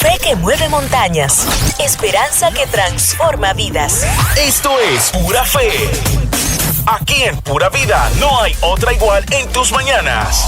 Fe que mueve montañas. Esperanza que transforma vidas. Esto es Pura Fe. Aquí en Pura Vida no hay otra igual en tus mañanas.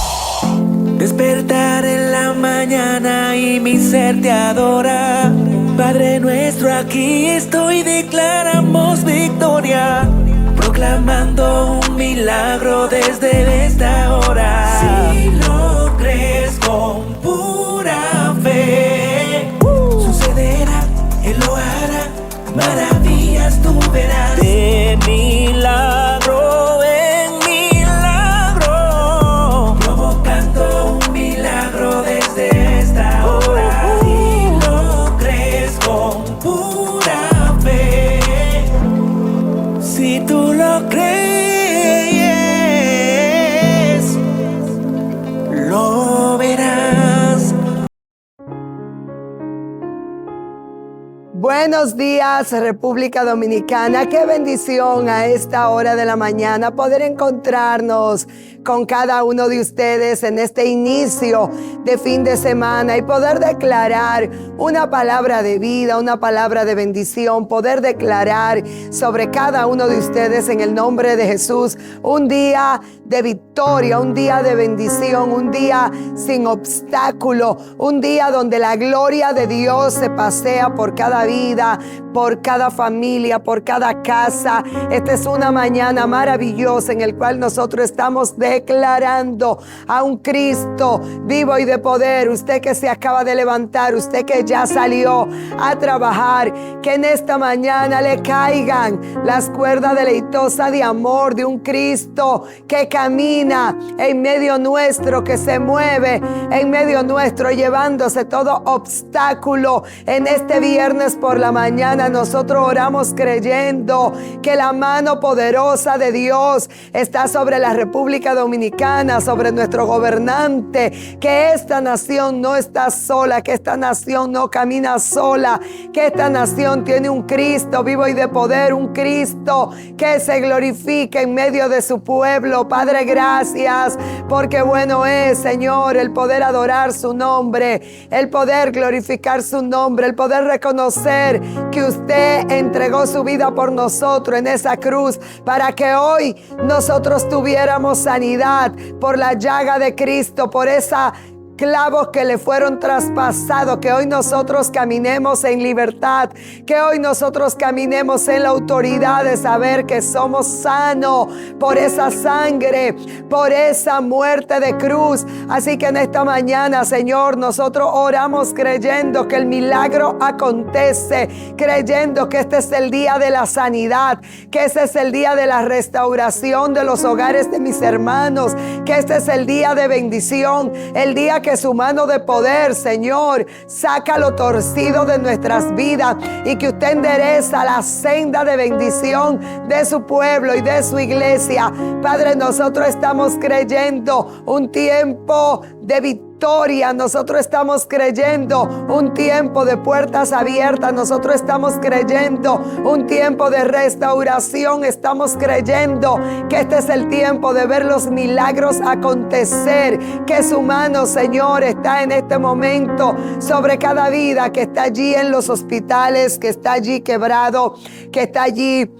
Despertar en la mañana y mi ser te adora. Padre nuestro, aquí estoy, declaramos victoria, proclamando un milagro desde esta hora. Si lo crees con pura fe, sucederá, Él lo hará, maravillas tú verás. De milagro en milagro, provocando un milagro desde esta hora. Si lo crees con pura fe, si tú lo crees, lo verás. Buenos días, República Dominicana. Qué bendición a esta hora de la mañana poder encontrarnos con cada uno de ustedes en este inicio de fin de semana y poder declarar una palabra de vida, una palabra de bendición, poder declarar sobre cada uno de ustedes en el nombre de Jesús un día de victoria, un día de bendición, un día sin obstáculo, un día donde la gloria de Dios se pasea por cada vida, por cada familia, por cada casa. Esta es una mañana maravillosa en el cual nosotros estamos declarando a un Cristo vivo y de poder. Usted que se acaba de levantar, usted que ya salió a trabajar, que en esta mañana le caigan las cuerdas deleitosas de amor de un Cristo que camina en medio nuestro, que se mueve en medio nuestro, llevándose todo obstáculo. En este viernes por la mañana nosotros oramos creyendo que la mano poderosa de Dios está sobre la República Dominicana, sobre nuestro gobernante, que esta nación no está sola, que esta nación no camina sola, que esta nación tiene un Cristo vivo y de poder, un Cristo que se glorifica en medio de su pueblo. Padre, gracias, porque bueno es, Señor, el poder adorar su nombre, el poder glorificar su nombre, el poder reconocer que usted entregó su vida por nosotros en esa cruz para que hoy nosotros tuviéramos sanidad por la llaga de Cristo, por esa clavos que le fueron traspasados, que hoy nosotros caminemos en libertad, que hoy nosotros caminemos en la autoridad de saber que somos sanos por esa sangre, por esa muerte de cruz. Así que en esta mañana, Señor, nosotros oramos creyendo que el milagro acontece, creyendo que este es el día de la sanidad, que este es el día de la restauración de los hogares de mis hermanos, que este es el día de bendición, el día que su mano de poder, Señor, saca lo torcido de nuestras vidas y que usted endereza la senda de bendición de su pueblo y de su iglesia. Padre, nosotros estamos creyendo un tiempo de victoria. Nosotros estamos creyendo un tiempo de puertas abiertas. Nosotros estamos creyendo un tiempo de restauración. Estamos creyendo que este es el tiempo de ver los milagros acontecer, que su mano, Señor, está en este momento sobre cada vida que está allí en los hospitales, que está allí quebrado, que está allí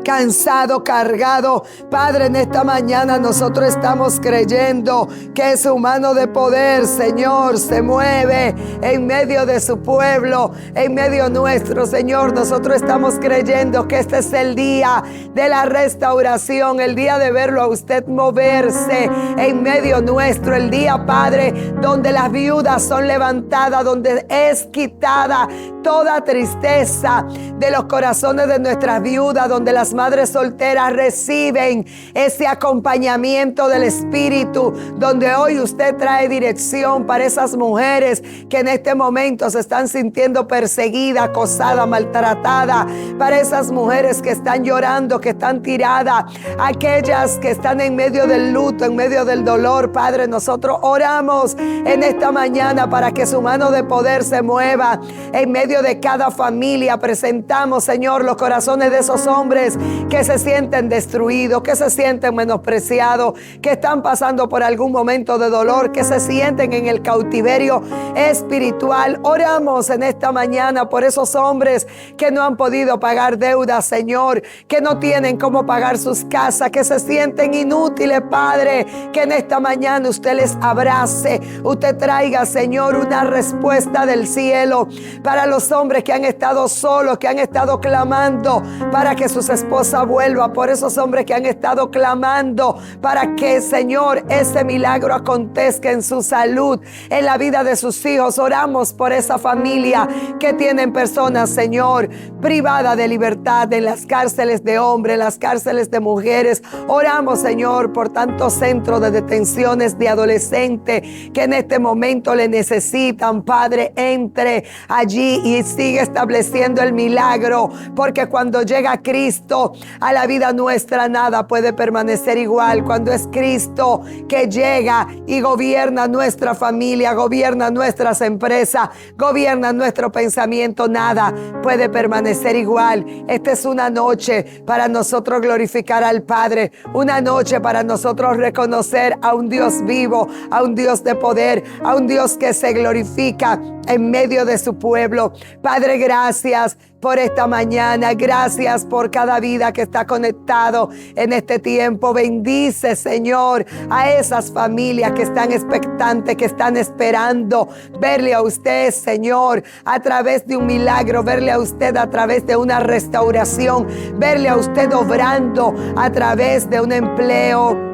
cansado, cargado. Padre, en esta mañana nosotros estamos creyendo que su mano de poder, Señor, se mueve en medio de su pueblo, en medio nuestro, Señor. Nosotros estamos creyendo que este es el día de la restauración, el día de verlo a usted moverse en medio nuestro, el día, Padre, donde las viudas son levantadas, donde es quitada toda tristeza de los corazones de nuestras viudas, donde las madres solteras reciben ese acompañamiento del Espíritu, donde hoy usted trae dirección para esas mujeres que en este momento se están sintiendo perseguidas, acosadas, maltratadas, para esas mujeres que están llorando, que están tiradas, aquellas que están en medio del luto, en medio del dolor. Padre, nosotros oramos en esta mañana para que su mano de poder se mueva en medio medio de cada familia presentamos, Señor, los corazones de esos hombres que se sienten destruidos, que se sienten menospreciados, que están pasando por algún momento de dolor, que se sienten en el cautiverio espiritual. Oramos en esta mañana por esos hombres que no han podido pagar deudas, Señor, que no tienen cómo pagar sus casas, que se sienten inútiles, Padre, que en esta mañana usted les abrace, usted traiga, Señor, una respuesta del cielo para los hombres que han estado solos, que han estado clamando para que sus esposas vuelvan, por esos hombres que han estado clamando para que, Señor, ese milagro acontezca en su salud, en la vida de sus hijos. Oramos por esa familia que tienen personas, Señor, privadas de libertad en las cárceles de hombres, en las cárceles de mujeres. Oramos, Señor, por tantos centros de detenciones de adolescentes que en este momento le necesitan. Padre, entre allí y sigue estableciendo el milagro, porque cuando llega Cristo a la vida nuestra, nada puede permanecer igual. Cuando es Cristo que llega y gobierna nuestra familia, gobierna nuestras empresas, gobierna nuestro pensamiento, nada puede permanecer igual. Esta es una noche para nosotros glorificar al Padre, una noche para nosotros reconocer a un Dios vivo, a un Dios de poder, a un Dios que se glorifica en medio de su pueblo. Padre, gracias por esta mañana, gracias por cada vida que está conectado en este tiempo. Bendice, Señor, a esas familias que están expectantes, que están esperando verle a usted, Señor, a través de un milagro, verle a usted a través de una restauración, verle a usted obrando a través de un empleo,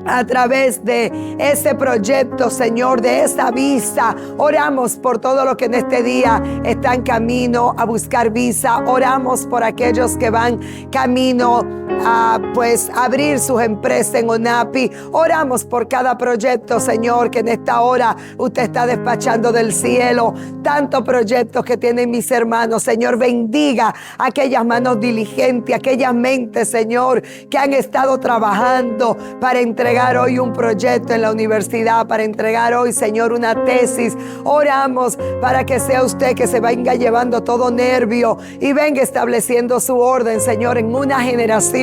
a través de ese proyecto, Señor, de esa visa. Oramos por todo lo que en este día está en camino a buscar visa. Oramos por aquellos que van camino a abrir sus empresas en ONAPI. Oramos por cada proyecto, Señor, que en esta hora usted está despachando del cielo. Tantos proyectos que tienen mis hermanos, Señor, bendiga aquellas manos diligentes, aquellas mentes, Señor, que han estado trabajando para entregar hoy un proyecto en la universidad, para entregar hoy, Señor, una tesis. Oramos para que sea usted que se venga llevando todo nervio y venga estableciendo su orden, Señor, en una generación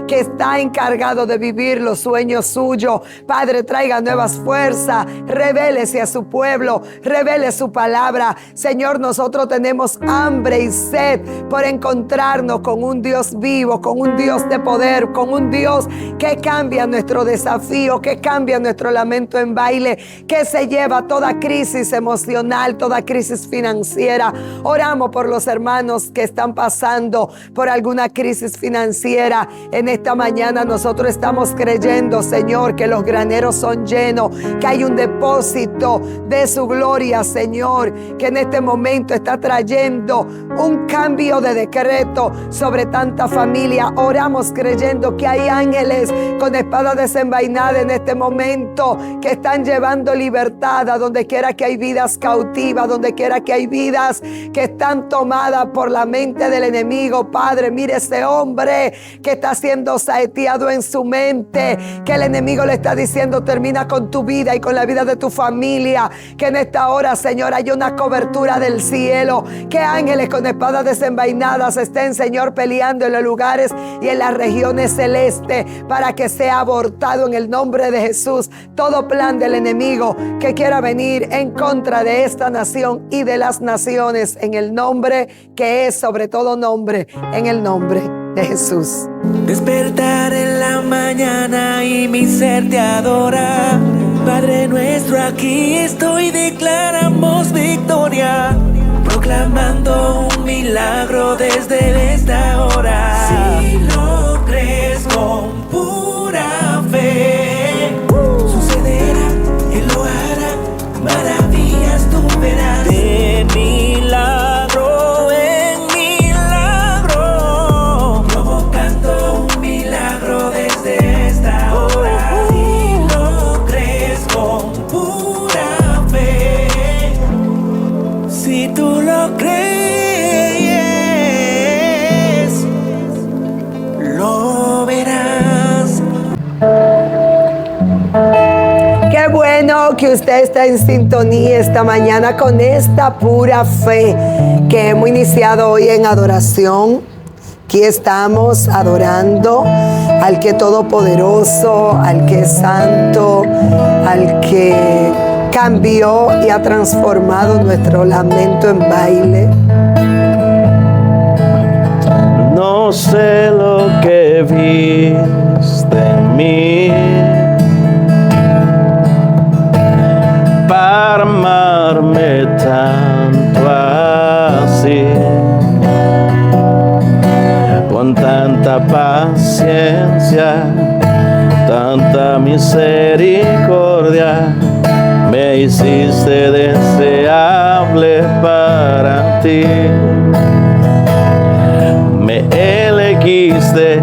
que está encargado de vivir los sueños suyos. Padre, traiga nuevas fuerzas, revélese a su pueblo, revele su palabra. Señor, nosotros tenemos hambre y sed por encontrarnos con un Dios vivo, con un Dios de poder, con un Dios que cambia nuestro desafío, que cambia nuestro lamento en baile, que se lleva toda crisis emocional, toda crisis financiera. Oramos por los hermanos que están pasando por alguna crisis financiera. En esta mañana nosotros estamos creyendo, Señor, que los graneros son llenos, que hay un depósito de su gloria, Señor, que en este momento está trayendo un cambio de decreto sobre tanta familia. Oramos creyendo que hay ángeles con espada desenvainada en este momento que están llevando libertad a donde quiera que hay vidas cautivas, donde quiera que hay vidas que están tomadas por la mente del enemigo. Padre, mire ese hombre que está siendo saeteado en su mente, que el enemigo le está diciendo: termina con tu vida y con la vida de tu familia. Que en esta hora, Señor, haya una cobertura del cielo, que ángeles con espadas desenvainadas estén, Señor, peleando en los lugares y en las regiones celestes para que sea abortado en el nombre de Jesús todo plan del enemigo que quiera venir en contra de esta nación y de las naciones, en el nombre que es sobre todo nombre, en el nombre de Jesús. Despertar en la mañana y mi ser te adora. Padre nuestro, aquí estoy, declaramos victoria, proclamando un milagro desde esta hora. Si lo crees con pura fe, sucederá, Él lo hará, maravillas tú verás. De milagro en milagro, provocando un milagro desde esta hora. Si lo crees con pura fe, si tú lo crees, lo verás. que usted está en sintonía esta mañana con esta pura fe que hemos iniciado hoy en adoración. Aquí estamos adorando al que es todopoderoso, al que es santo, al que cambió y ha transformado nuestro lamento en baile. No sé lo que viste en mí para amarme tanto así, con tanta paciencia, tanta misericordia, me hiciste deseable para ti. Me elegiste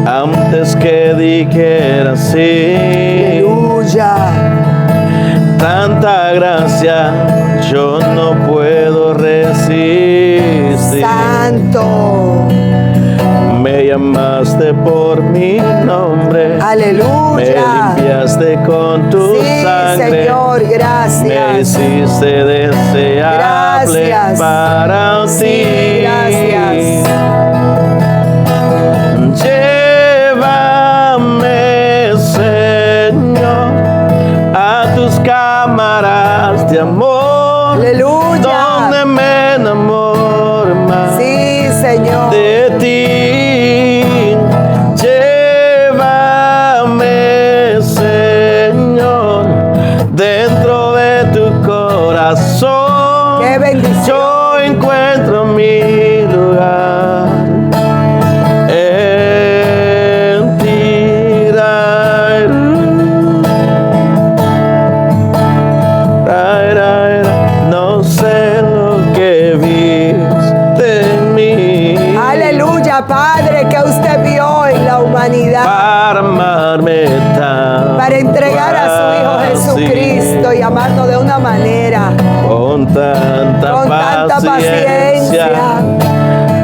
antes que dijera sí. Aleluya. Tanta gracia yo no puedo resistir. Santo. Me llamaste por mi nombre. Aleluya. Me limpiaste con tu sangre. Señor, gracias. Me hiciste deseable Gracias. para Sí, ti. gracias. Llévame, Señor, a tus cámaras de amor. Aleluya. Donde me enamoro más Sí, Señor. de ti. Llévame, Señor, dentro de tu corazón. Qué bendición. Yo encuentro mi lugar en ti. No sé lo que viste en mí Aleluya, Padre, que usted vio en la humanidad para amarme tanto para entregar a su Hijo así, Jesucristo y amarnos de una manera con tanta paciencia,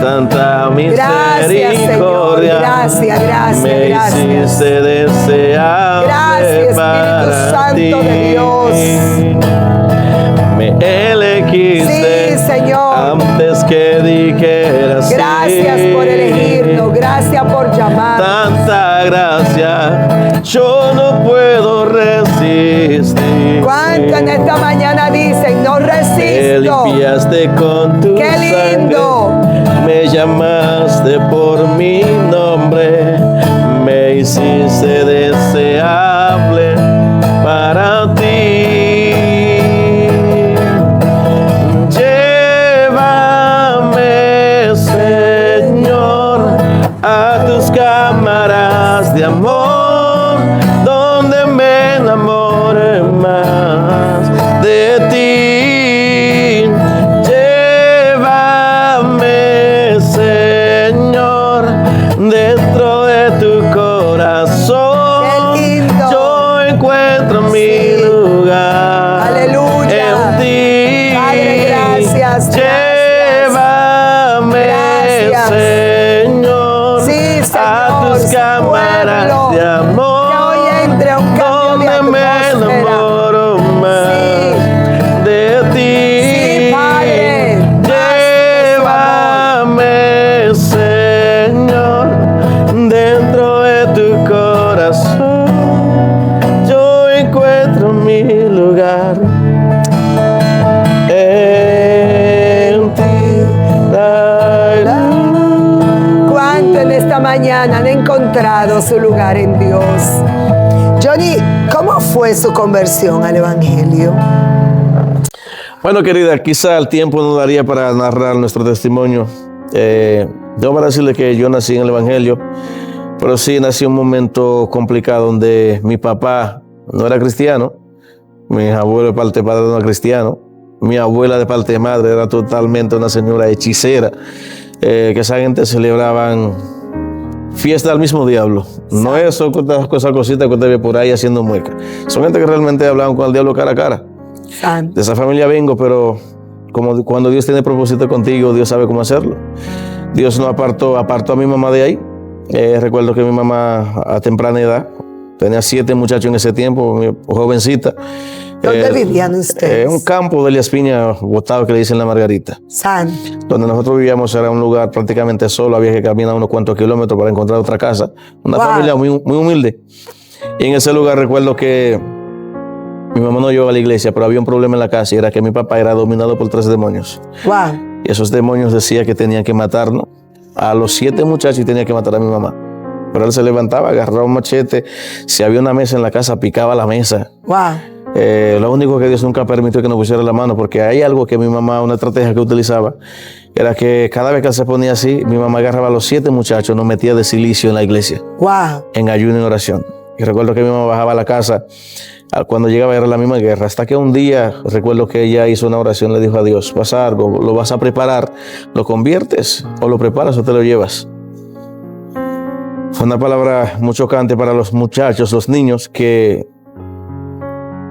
tanta Gracias, Señor. misericordia. Gracias, gracias, me gracias. hiciste deseable Gracias, Espíritu para Santo ti. de Dios. Me elegiste Sí, Señor. antes que dijeras Gracias sí. por elegirnos, gracias por llamar. Tanta gracia yo no puedo resistir. ¿Cuánto en esta mañana dicen, no Me resisto? limpiaste con tu ¡Qué lindo! sangre, me llamaste por mi nombre, me hiciste deseable para ti. Llévame, Señor, a tus cámaras de amor, donde me enamore más de ti. Llévame, Señor, dentro de tu corazón. ¡Qué lindo! Yo encuentro mi Sí. lugar Aleluya. en ti. Padre, gracias, Llévame, gracias. Señor, Sí, a Señor, tus su cámaras pueblo, de amor, que hoy entre un cambio de donde me atmósfera. enamoro más de ti. Sí, Padre, Llévame, Señor, dentro de tu corazón, yo encuentro mi lugar en ti. ¿Cuánto en esta mañana han encontrado su lugar en Dios? Johnny, ¿cómo fue su conversión al Evangelio? Bueno, querida, quizá el tiempo no daría para narrar nuestro testimonio. Yo para decirle que yo nací en el Evangelio, pero sí nací en un momento complicado donde mi papá no era cristiano, mi abuelo de parte de padre no era cristiano, mi abuela de parte de madre era totalmente una señora hechicera, que esa gente celebraban fiesta del mismo diablo. No es cositas que usted ve por ahí haciendo muecas. Son gente que realmente hablaban con el diablo cara a cara. Santo. De esa familia vengo, pero como cuando Dios tiene propósito contigo, Dios sabe cómo hacerlo. Dios no apartó a mi mamá de ahí. Recuerdo que mi mamá a temprana edad, tenía 7 muchachos en ese tiempo, jovencita, ¿Dónde vivían ustedes? Un campo de Elías Piña botado que le dicen La Margarita. San. Donde nosotros vivíamos era un lugar prácticamente solo, había que caminar unos cuantos kilómetros para encontrar otra casa. Una familia muy, muy humilde. Y en ese lugar recuerdo que mi mamá no llevaba a la iglesia, pero había un problema en la casa y era que mi papá era dominado por 3 demonios. Wow. Y esos demonios decían que tenían que matarnos a los 7 muchachos y tenía que matar a mi mamá. Pero él se levantaba, agarraba un machete, si había una mesa en la casa, picaba la mesa. Wow. Lo único que Dios nunca permitió que nos pusiera la mano, porque hay algo que mi mamá, una estrategia que utilizaba, era que cada vez que él se ponía así, mi mamá agarraba a los 7 muchachos, nos metía de silicio en la iglesia, en ayuno y en oración. Y recuerdo que mi mamá bajaba a la casa, cuando llegaba era la misma guerra, hasta que un día, recuerdo que ella hizo una oración, le dijo a Dios, pasa algo, lo vas a preparar, lo conviertes, o lo preparas o te lo llevas. Fue una palabra muy chocante para los muchachos, los niños, que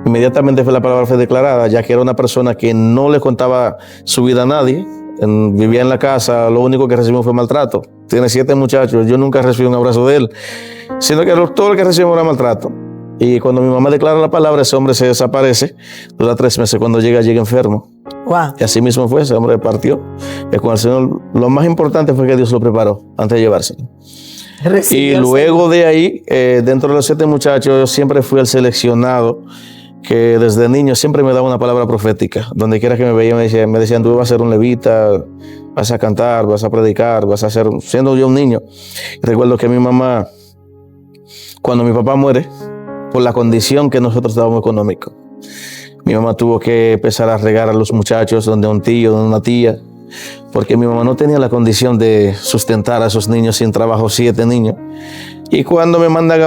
inmediatamente fue la palabra fue declarada, ya que era una persona que no le contaba su vida a nadie, vivía en la casa, lo único que recibió fue maltrato. Tiene 7 muchachos, yo nunca recibí un abrazo de él, sino que todo lo que recibimos era maltrato. Y cuando mi mamá declara la palabra, ese hombre se desaparece, dura 3 meses, cuando llega enfermo. Wow. Y así mismo fue, ese hombre partió. Y con el Señor, lo más importante fue que Dios lo preparó antes de llevárselo. Y luego de ahí, dentro de los 7 muchachos, yo siempre fui el seleccionado, que desde niño siempre me daba una palabra profética. Donde quiera que me veía, me decían, tú vas a ser un levita, vas a cantar, vas a predicar, vas a ser, siendo yo un niño. Y recuerdo que mi mamá, cuando mi papá muere, por la condición que nosotros estábamos económicos, mi mamá tuvo que empezar a regar a los muchachos donde un tío, donde una tía, porque mi mamá no tenía la condición de sustentar a esos niños sin trabajo, 7 niños. Y cuando me mandan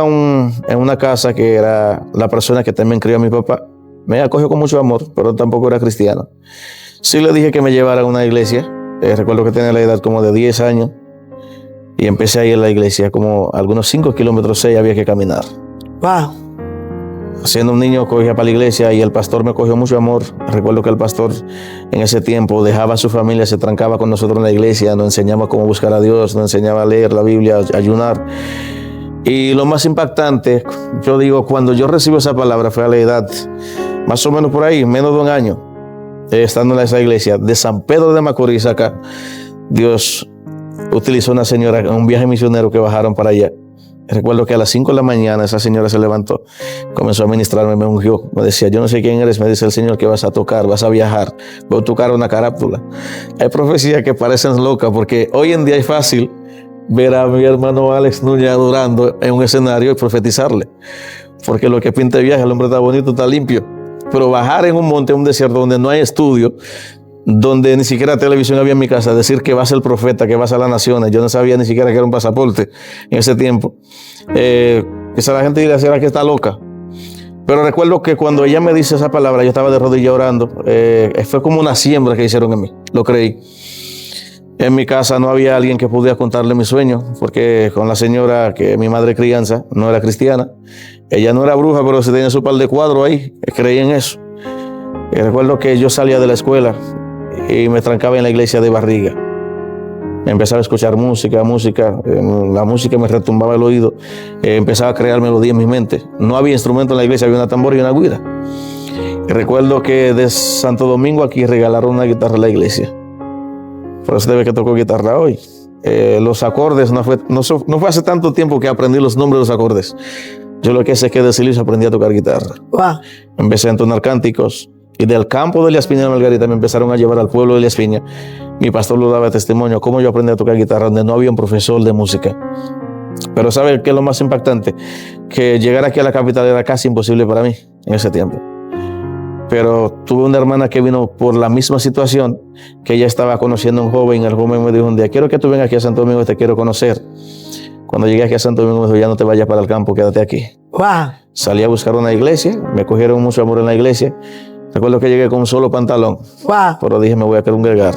en una casa que era la persona que también crió a mi papá, me acogió con mucho amor, pero tampoco era cristiano. Sí le dije que me llevara a una iglesia. Recuerdo que tenía la edad como de 10 años y empecé a ir a la iglesia, como algunos 5 kilómetros 6 había que caminar. Wow. Siendo un niño, cogía para la iglesia y el pastor me cogió mucho amor. Recuerdo que el pastor en ese tiempo dejaba a su familia, se trancaba con nosotros en la iglesia, nos enseñaba cómo buscar a Dios, nos enseñaba a leer la Biblia, a ayunar. Y lo más impactante, yo digo, cuando yo recibo esa palabra fue a la edad, más o menos por ahí, menos de un año, estando en esa iglesia de San Pedro de Macorís acá. Dios utilizó una señora en un viaje misionero que bajaron para allá. Recuerdo que a las 5 de la mañana esa señora se levantó, comenzó a ministrarme, me ungió, me decía, yo no sé quién eres, me dice el Señor que vas a tocar, vas a viajar, voy a tocar una carátula. Hay profecías que parecen locas, porque hoy en día es fácil ver a mi hermano Alex Núñez adorando en un escenario y profetizarle, porque lo que pinta el viaje, el hombre está bonito, está limpio, pero bajar en un monte, en un desierto donde no hay estudio, donde ni siquiera televisión había en mi casa, decir que vas a ser profeta, que vas a las naciones, yo no sabía ni siquiera que era un pasaporte en ese tiempo. Quizá la gente diría, ¿será que está loca? Pero recuerdo que cuando ella me dice esa palabra, yo estaba de rodillas orando, fue como una siembra que hicieron en mí, lo creí. En mi casa no había alguien que pudiera contarle mis sueños, porque con la señora, que mi madre crianza, no era cristiana, ella no era bruja, pero se tenía su par de cuadros ahí, creía en eso. Y recuerdo que yo salía de la escuela y me trancaba en la iglesia de barriga. Empezaba a escuchar música, la música me retumbaba el oído, empezaba a crear melodía en mi mente. No había instrumento en la iglesia, había una tambora y una güira. Y recuerdo que de Santo Domingo aquí regalaron una guitarra a la iglesia. Por eso debe que tocó guitarra hoy. Los acordes, no fue hace tanto tiempo que aprendí los nombres de los acordes. Yo lo que sé es que de silicio aprendí a tocar guitarra. Wow. Empecé a entonar cánticos. Y del campo de Elías Piña de Margarita me empezaron a llevar al pueblo de Elías Piña. Mi pastor lo daba testimonio, cómo yo aprendí a tocar guitarra, donde no había un profesor de música. Pero ¿sabe qué es lo más impactante? Que llegar aquí a la capital era casi imposible para mí en ese tiempo. Pero tuve una hermana que vino por la misma situación, que ella estaba conociendo a un joven. El joven me dijo un día, quiero que tú vengas aquí a Santo Domingo, te quiero conocer. Cuando llegué aquí a Santo Domingo me dijo, ya no te vayas para el campo, quédate aquí. Wow. Salí a buscar una iglesia, me cogieron mucho amor en la iglesia. Recuerdo que llegué con un solo pantalón. Wow. Pero dije, me voy a quedar un gregar.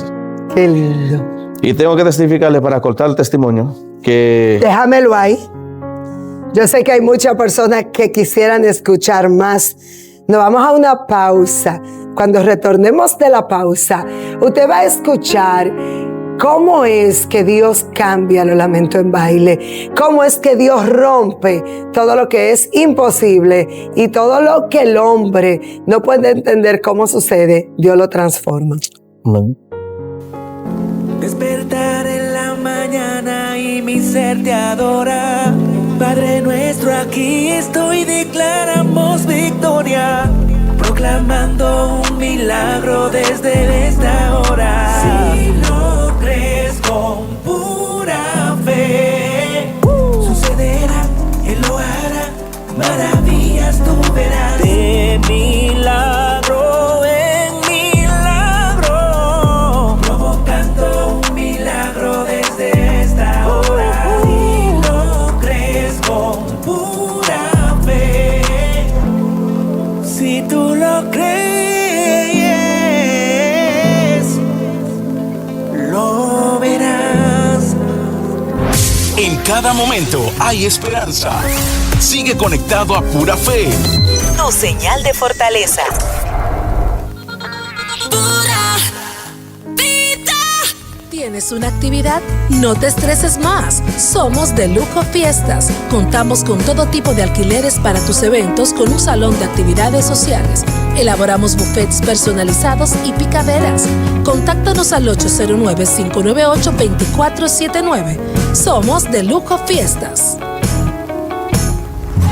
Qué lindo. Y tengo que testificarle, para cortar el testimonio, que... Déjamelo ahí. Yo sé que hay muchas personas que quisieran escuchar más. Nos vamos a una pausa. Cuando retornemos de la pausa, usted va a escuchar ¿Cómo es que Dios cambia los lamentos en baile? ¿Cómo es que Dios rompe todo lo que es imposible y todo lo que el hombre no puede entender cómo sucede? Dios lo transforma. Amén. Despertar en la mañana y mi ser te adora. Padre nuestro, aquí estoy, declaramos victoria, proclamando un milagro desde esta hora. Si lo crees con pura fe, sucederá, Él lo hará, maravillas tú verás. De milagro en milagro, provocando un milagro desde esta hora. Si lo crees con pura fe, si tú lo crees, lo verás. En cada momento hay esperanza. Sigue conectado a Pura Fe. Tu señal de fortaleza. ¿Tienes una actividad? No te estreses más. Somos de Lujo Fiestas. Contamos con todo tipo de alquileres para tus eventos con un salón de actividades sociales. Elaboramos buffets personalizados y picaderas. Contáctanos al 809-598-2479. Somos de Lujo Fiestas.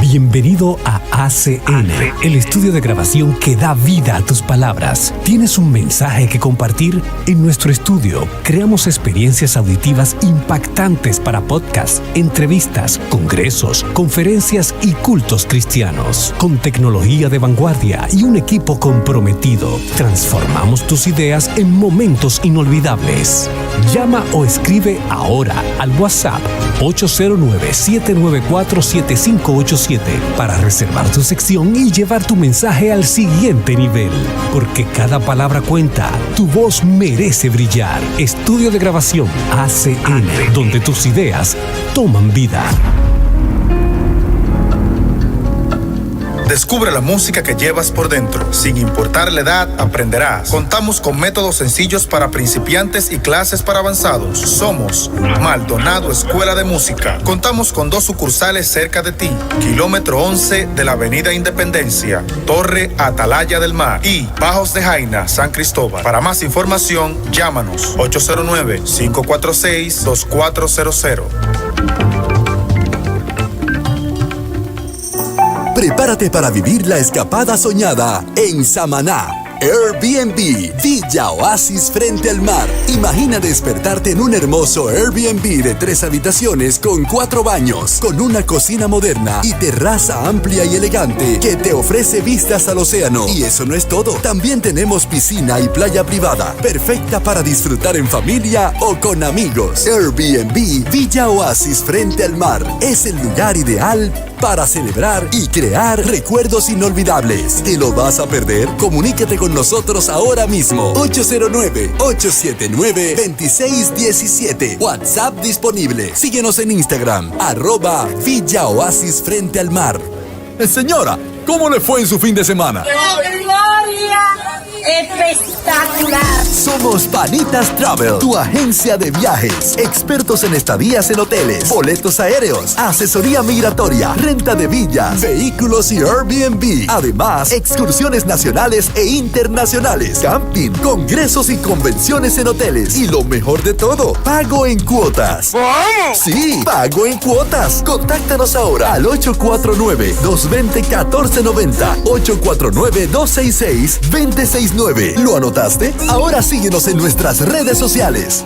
Bienvenido a ACN, el estudio de grabación que da vida a tus palabras. ¿Tienes un mensaje que compartir? En nuestro estudio creamos experiencias auditivas impactantes para podcasts, entrevistas, congresos, conferencias y cultos cristianos. Con tecnología de vanguardia y un equipo comprometido, transformamos tus ideas en momentos inolvidables. Llama o escribe ahora al WhatsApp 809-794-7587 para reservar tu sección y llevar tu mensaje al siguiente nivel. Porque cada palabra cuenta, tu voz merece brillar. Estudio de grabación ACN, donde tus ideas toman vida. Descubre la música que llevas por dentro. Sin importar la edad, aprenderás. Contamos con métodos sencillos para principiantes y clases para avanzados. Somos Maldonado Escuela de Música. Contamos con 2 sucursales cerca de ti. Kilómetro 11 de la Avenida Independencia, Torre Atalaya del Mar y Bajos de Jaina, San Cristóbal. Para más información, llámanos 809-546-2400. Prepárate para vivir la escapada soñada en Samaná. Airbnb, Villa Oasis frente al mar. Imagina despertarte en un hermoso Airbnb de 3 habitaciones con 4 baños, con una cocina moderna y terraza amplia y elegante que te ofrece vistas al océano. Y eso no es todo. También tenemos piscina y playa privada, perfecta para disfrutar en familia o con amigos. Airbnb, Villa Oasis frente al mar. Es el lugar ideal para celebrar y crear recuerdos inolvidables. ¿Te lo vas a perder? Comunícate con nosotros ahora mismo. 809-879-2617. WhatsApp disponible. Síguenos en Instagram, @Villa Oasis frente al mar. Señora, ¿cómo le fue en su fin de semana? ¡Gloria! ¡Espectacular! Somos Vanitas Travel, tu agencia de viajes. Expertos en estadías en hoteles, boletos aéreos, asesoría migratoria, renta de villas, vehículos y Airbnb. Además, excursiones nacionales e internacionales, camping, congresos y convenciones en hoteles. Y lo mejor de todo, pago en cuotas. ¡Vamos! Sí, pago en cuotas. Contáctanos ahora al 849-220-1490, 849-266-2069. ¿Lo anotaste? Ahora síguenos en nuestras redes sociales.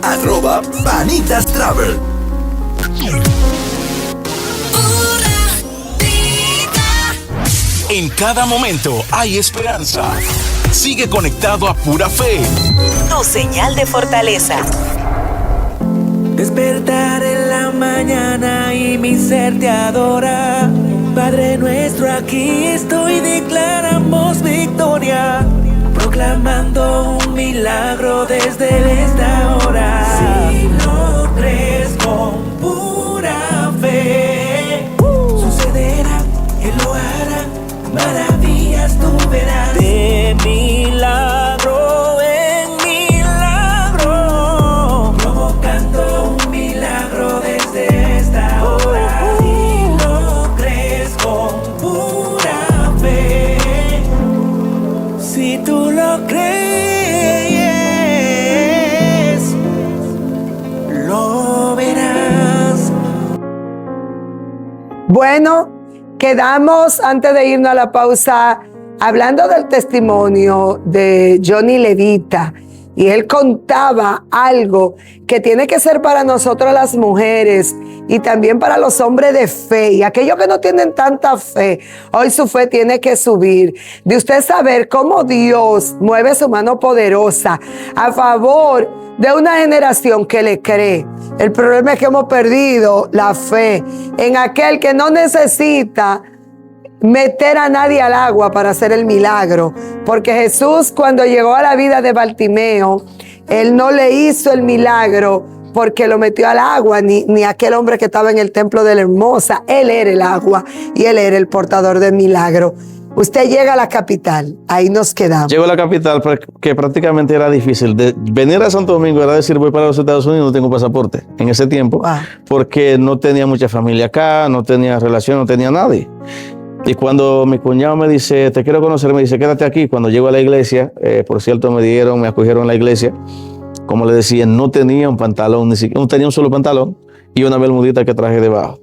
@Vanitas Travel. En cada momento hay esperanza. Sigue conectado a Pura Fe. Tu señal de fortaleza. Despertar en la mañana y mi ser te adora. Padre nuestro, aquí estoy, declaramos victoria, proclamando un milagro desde esta hora. Si lo crees con pura fe, sucederá, Él lo hará, maravillas tú verás. De milagro en milagro, Bueno, quedamos antes de irnos a la pausa hablando del testimonio de Johnny Levita. Y él contaba algo que tiene que ser para nosotros las mujeres y también para los hombres de fe. Y aquellos que no tienen tanta fe, hoy su fe tiene que subir. De usted saber cómo Dios mueve su mano poderosa a favor de una generación que le cree. El problema es que hemos perdido la fe en aquel que no necesita meter a nadie al agua para hacer el milagro, porque Jesús, cuando llegó a la vida de Bartimeo, él no le hizo el milagro porque lo metió al agua, ni aquel hombre que estaba en el templo de la Hermosa. Él era el agua y él era el portador del milagro. Usted llega a la capital, ahí nos quedamos. Llego a la capital, que prácticamente era difícil. Venir a Santo Domingo era decir, voy para los Estados Unidos, no tengo pasaporte en ese tiempo, porque no tenía mucha familia acá, no tenía relación, no tenía nadie. Y cuando mi cuñado me dice, te quiero conocer, me dice, quédate aquí. Cuando llego a la iglesia, por cierto, me acogieron en la iglesia. Como le decía, no tenía un pantalón, ni siquiera, no tenía un solo pantalón y una bermudita que traje debajo.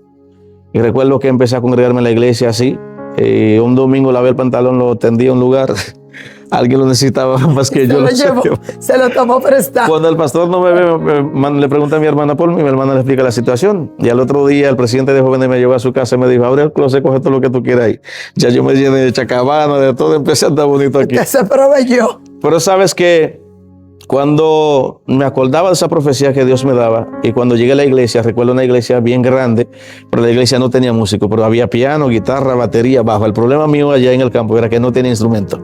Y recuerdo que empecé a congregarme en la iglesia así. Un domingo lavé el pantalón, lo tendí a un lugar. Alguien lo necesitaba más que yo. Se lo tomó prestado. Cuando el pastor no me ve, le pregunta a mi hermana por mí, mi hermana le explica la situación. Y al otro día el presidente de jóvenes me llevó a su casa y me dijo, abre el closet, coge todo lo que tú quieras ahí. Ya yo me llené de chacabana, de todo, empecé a andar bonito aquí. Usted se proveyó. Pero sabes que cuando me acordaba de esa profecía que Dios me daba, y cuando llegué a la iglesia, recuerdo una iglesia bien grande, pero la iglesia no tenía músico, pero había piano, guitarra, batería, bajo. El problema mío allá en el campo era que no tenía instrumento.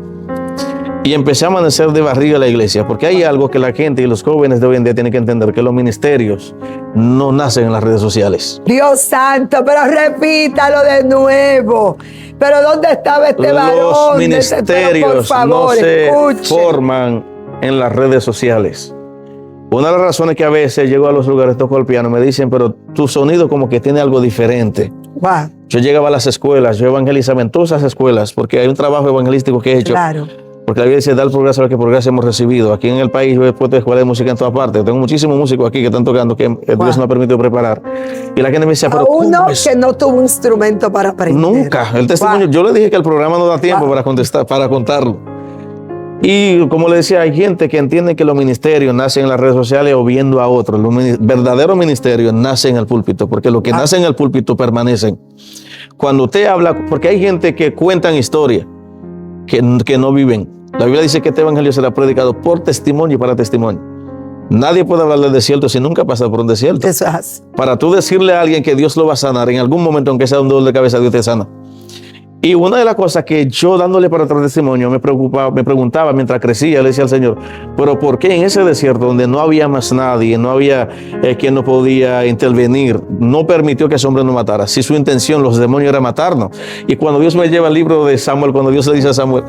Y empecé a amanecer de barriga a la iglesia, porque hay algo que la gente y los jóvenes de hoy en día tienen que entender, que los ministerios no nacen en las redes sociales. Dios santo, pero repítalo de nuevo. Pero ¿dónde estaba este varón? Los ministerios por favor, no se forman en las redes sociales. Una de las razones que a veces llego a los lugares, toco el piano, me dicen, pero tu sonido como que tiene algo diferente. Wow. Yo llegaba a las escuelas, yo evangelizaba en todas las escuelas, porque hay un trabajo evangelístico que he hecho. Claro. Porque la Biblia dice, da el progreso a lo que progreso hemos recibido. Aquí en el país yo he puesto escuela de música en todas partes. Tengo muchísimos músicos aquí que están tocando, que Dios me ha permitido preparar. Y la gente me decía, pero uno que no tuvo un instrumento para aprender. Nunca. El testimonio, yo le dije que el programa no da tiempo para contestar, para contarlo. Y como le decía, hay gente que entiende que los ministerios nacen en las redes sociales o viendo a otros. Los verdaderos ministerios nacen en el púlpito, porque lo que nace en el púlpito permanecen. Cuando usted habla, porque hay gente que cuentan historias que no viven. La Biblia dice que este evangelio será predicado por testimonio y para testimonio. Nadie puede hablar del desierto si nunca pasa por un desierto. Eso es. Para tú decirle a alguien que Dios lo va a sanar, en algún momento, aunque sea un dolor de cabeza, Dios te sana. Y una de las cosas que yo, dándole para otro testimonio, me preguntaba mientras crecía, le decía al Señor, pero ¿por qué en ese desierto donde no había más nadie, no había quien no podía intervenir, no permitió que ese hombre nos matara? Si su intención, los demonios, era matarnos. Y cuando Dios me lleva el libro de Samuel, cuando Dios le dice a Samuel,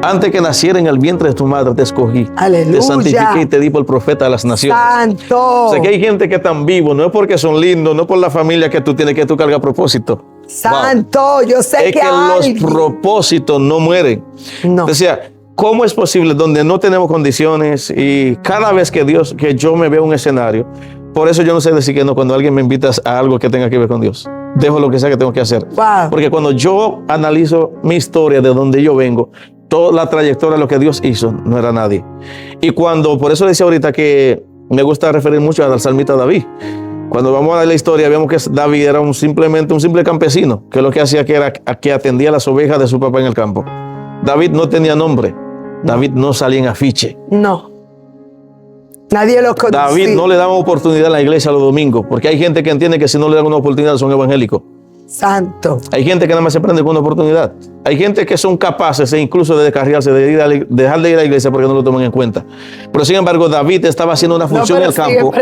antes que naciera en el vientre de tu madre te escogí, aleluya, te santifiqué y te di por profeta a las naciones. Santo. O sea que hay gente que están vivos, no es porque son lindos, no es por la familia que tú tienes, que tú cargas a propósito. Santo, wow. Yo sé es que los propósitos no mueren. No. Decía, ¿cómo es posible donde no tenemos condiciones? Y cada vez que yo me veo en un escenario, por eso yo no sé decir que no cuando alguien me invita a algo que tenga que ver con Dios. Dejo lo que sea que tengo que hacer. Wow. Porque cuando yo analizo mi historia, de donde yo vengo, toda la trayectoria, lo que Dios hizo, no era nadie. Y por eso decía ahorita que me gusta referir mucho al salmista David. Cuando vamos a ver la historia, vemos que David era un simple campesino, que lo que hacía que atendía las ovejas de su papá en el campo. David no tenía nombre. David no salía en afiche. No. Nadie lo conocía. David no le daba oportunidad en la iglesia los domingos, porque hay gente que entiende que si no le dan una oportunidad son evangélicos. Santo. Hay gente que nada más se prende con una oportunidad. Hay gente que son capaces incluso de descarriarse, de dejar de ir a la iglesia porque no lo toman en cuenta. Pero sin embargo, David estaba haciendo una función en el campo.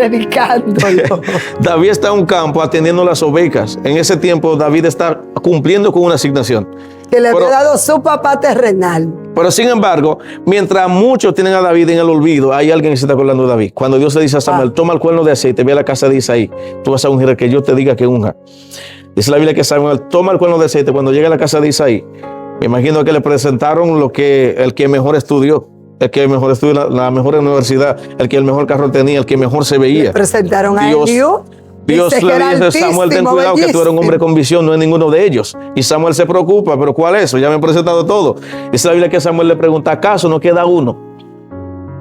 David está en un campo atendiendo las ovejas. En ese tiempo, David está cumpliendo con una asignación que le había dado su papá terrenal. Pero sin embargo, mientras muchos tienen a David en el olvido, hay alguien que se está acordando de David. Cuando Dios le dice a Samuel, toma el cuerno de aceite, ve a la casa de Isaí, tú vas a ungir al que yo te diga que unja. Dice la Biblia que Samuel toma el cuerno de aceite. Cuando llega a la casa de Isaí, me imagino que le presentaron el que mejor estudió, el que mejor estudió la mejor universidad, el que el mejor carro tenía, el que mejor se veía. Le presentaron a Eliú. Dios Dice le que era dice a Samuel, ten altísimo, cuidado que tú eres un hombre bellísimo. con visión, no es ninguno de ellos. Y Samuel se preocupa, pero ¿cuál es eso? Ya me han presentado todo. Dice la Biblia que Samuel le pregunta, ¿acaso no queda uno?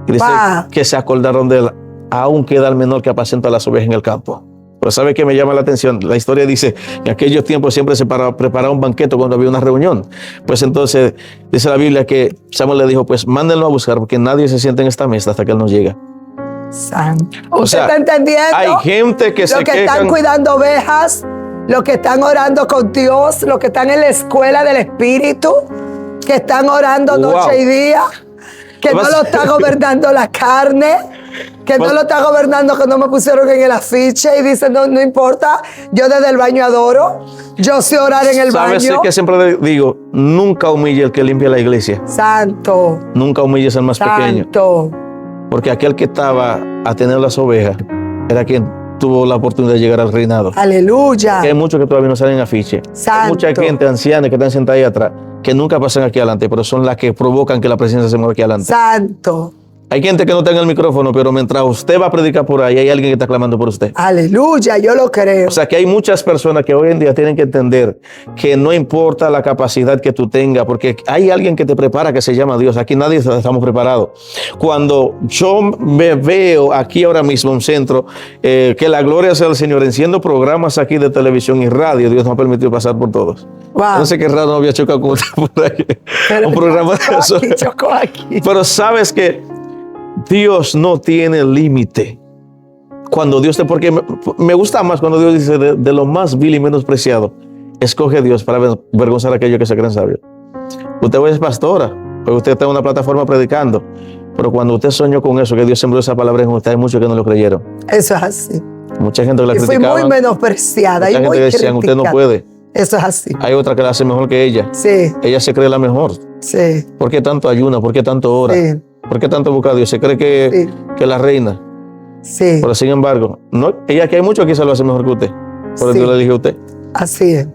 Y dice que se acordaron de él, aún queda el menor que apacenta las ovejas en el campo. Pero ¿sabe qué me llama la atención? La historia dice que en aquellos tiempos siempre se preparaba un banquete cuando había una reunión. Pues entonces dice la Biblia que Samuel le dijo, pues mándenlo a buscar porque nadie se sienta en esta mesa hasta que él nos llega. Santo. O ¿Usted sea, está entendiendo? hay gente que se Los que están quejan. cuidando ovejas, los que están orando con Dios, los que están en la escuela del Espíritu, que están orando Wow. noche y día, que no lo está gobernando la carne, que no lo está gobernando, que no me pusieron en el afiche y dicen, no importa, yo desde el baño adoro, yo sé orar en el ¿Sabes baño. que siempre digo? Nunca humille el que limpia la iglesia. Santo. Nunca humilles al más pequeño. Santo. Porque aquel que estaba a tener las ovejas era quien tuvo la oportunidad de llegar al reinado. Aleluya. Que hay muchos que todavía no salen afiche. Santo. Hay mucha gente anciana que están sentadas ahí atrás, que nunca pasan aquí adelante, pero son las que provocan que la presencia se mueva aquí adelante. Santo. Hay gente que no está en el micrófono, pero mientras usted va a predicar por ahí, hay alguien que está clamando por usted. Aleluya, yo lo creo. O sea que hay muchas personas que hoy en día tienen que entender que no importa la capacidad que tú tengas, porque hay alguien que te prepara que se llama Dios. Aquí nadie estamos preparados. Cuando yo me veo aquí ahora mismo en un centro, que la gloria sea del Señor, enciendo programas aquí de televisión y radio, Dios nos ha permitido pasar por todos. Wow. No sé qué raro no había chocado con usted por ahí. Pero Un programa de eso. chocó aquí. Pero sabes que Dios no tiene límite. Cuando Dios te, porque me gusta más cuando Dios dice de lo más vil y menospreciado, escoge Dios para avergonzar a aquellos que se creen sabios. Usted hoy es pastora, hoy usted está en una plataforma predicando, pero cuando usted soñó con eso, que Dios sembró esa palabra en usted, hay muchos que no lo creyeron. Eso es así. Mucha gente que la Y fui criticaba. muy menospreciada Mucha y gente muy que decían, usted no criticada. puede. Eso es así. Hay otra que la hace mejor que ella. Sí, Ella se cree la mejor. sí, ¿Por qué tanto ayuna? ¿Por qué tanto ora? sí, ¿Por qué tanto busca a Dios? Se cree que es la reina. sí. Pero sin embargo, no, ella que hay muchos que se lo hace mejor que usted. Por eso Sí. Dios le eligió a usted. Así es.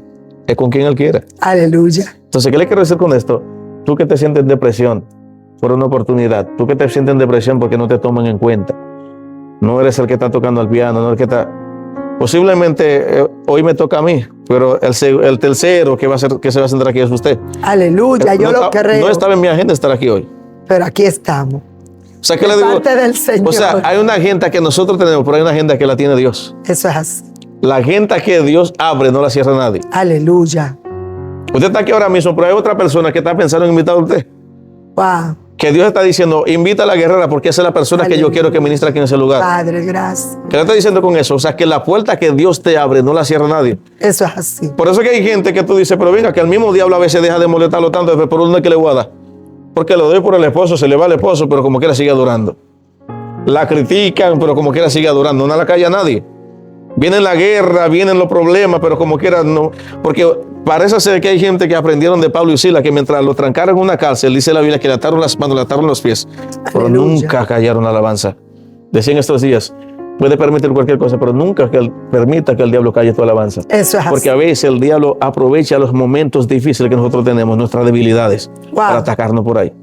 Es con quien Él quiera. Aleluya. Entonces, ¿qué le quiero decir con esto? Tú que te sientes en depresión por una oportunidad. Tú que te sientes en depresión porque no te toman en cuenta. No eres el que está tocando el piano, no eres el que está... Posiblemente hoy me toca a mí, pero el tercero que se va a sentar aquí es usted. Aleluya, yo lo creo. No estaba en mi agenda estar aquí hoy. Pero aquí estamos. O sea, ¿qué De le digo? parte del Señor. O sea, hay una agenda que nosotros tenemos, pero hay una agenda que la tiene Dios. Eso es así. La agenda que Dios abre no la cierra nadie. Aleluya. Usted está aquí ahora mismo, pero hay otra persona que está pensando en invitar a usted. Wow. Que Dios está diciendo, invita a la guerrera porque esa es la persona que yo quiero que ministre aquí en ese lugar. Padre, gracias. ¿Qué le está diciendo con eso? O sea, que la puerta que Dios te abre no la cierra nadie. Eso es así. Por eso que hay gente que tú dices, pero venga, que al mismo diablo a veces deja de molestarlo tanto, pero ¿por dónde es que le voy a dar? Porque lo doy por el esposo, se le va al esposo, pero como quiera sigue adorando. La critican, pero como quiera sigue adorando. No la calla a nadie. Viene la guerra, vienen los problemas, pero como quiera no. Porque parece ser que hay gente que aprendieron de Pablo y Silas que mientras los trancaron en una cárcel, dice la Biblia que le ataron las manos, le ataron los pies, pero nunca callaron la alabanza. Decían estos días, puede permitir cualquier cosa, pero nunca que él permita que el diablo calle tu alabanza. Eso es Porque así. a veces el diablo aprovecha los momentos difíciles que nosotros tenemos, nuestras debilidades, para atacarnos por ahí.